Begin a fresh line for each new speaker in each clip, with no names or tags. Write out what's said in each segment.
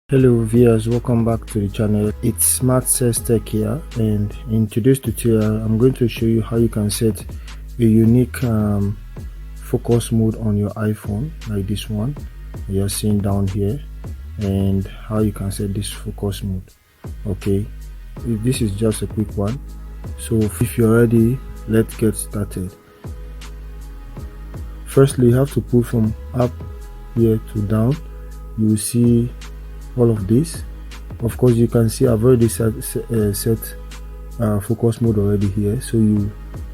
Hello viewers, welcome back to the channel. It's SmartCess-Tech here, and in today's tutorial I'm going to show you how you can set a unique focus mode on your iPhone, like this one you're seeing down here, and how you can set this focus mode. Okay, this is just a quick one, so if you're ready, let's get started. Firstly, you have to pull from up here to down. You will see all of this. Of course, you can see I've already set focus mode already here. So you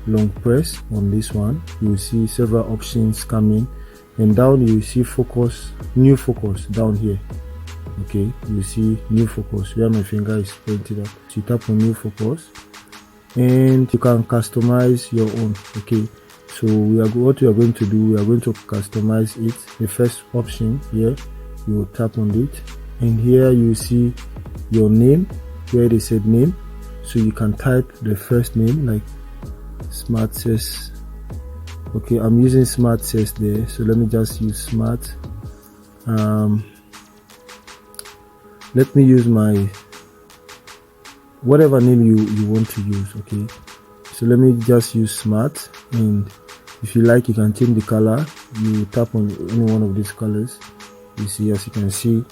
long press on this one, you will see several options coming, and down you will see focus, new focus down here. Okay, you see new focus where my finger is pointed at. So you tap on new focus and you can customize your own. Okay, so what we are going to do, we are going to customize it. The first option here, you will tap on it, and here you see your name where they said name, so you can type the first name like SmartCess. Okay, I'm using SmartCess there, so let me just use Smart. Let me use my whatever name you want to use. Okay, so let me just use Smart, and if you like you can change the color. You tap on any one of these colors. You see, as you can see,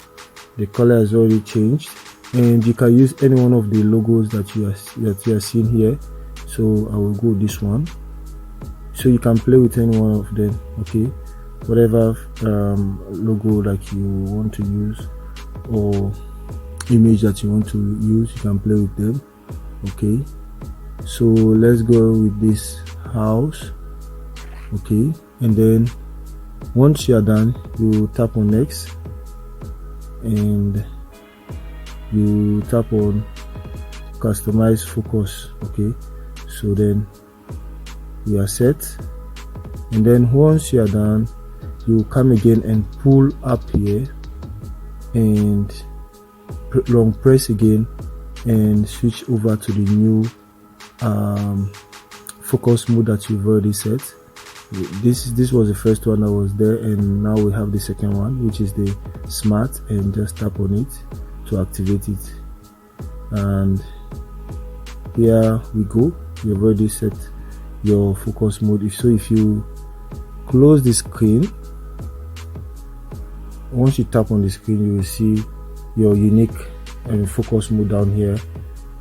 the color has already changed, and you can use any one of the logos that you are seeing here. So I will go this one, so you can play with any one of them. Okay, whatever logo that you want to use or image that you want to use, you can play with them. Okay, so let's go with this house. Okay, and then once you are done, you tap on next, and you tap on customize focus. Okay, so then you are set, and then once you are done, you come again and pull up here and long press again and switch over to the new focus mode that you've already set. This was the first one that was there, and now we have the second one, which is the Smart, and just tap on it to activate it, and here we go. You've already set your focus mode. If you close the screen, once you tap on the screen, you will see your unique focus mode down here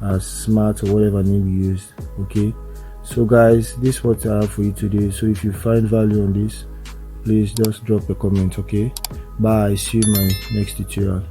as Smart or whatever name you used. Okay, so guys, this is what I have for you today. So if you find value on this, please just drop a comment. Okay, bye, see you in my next tutorial.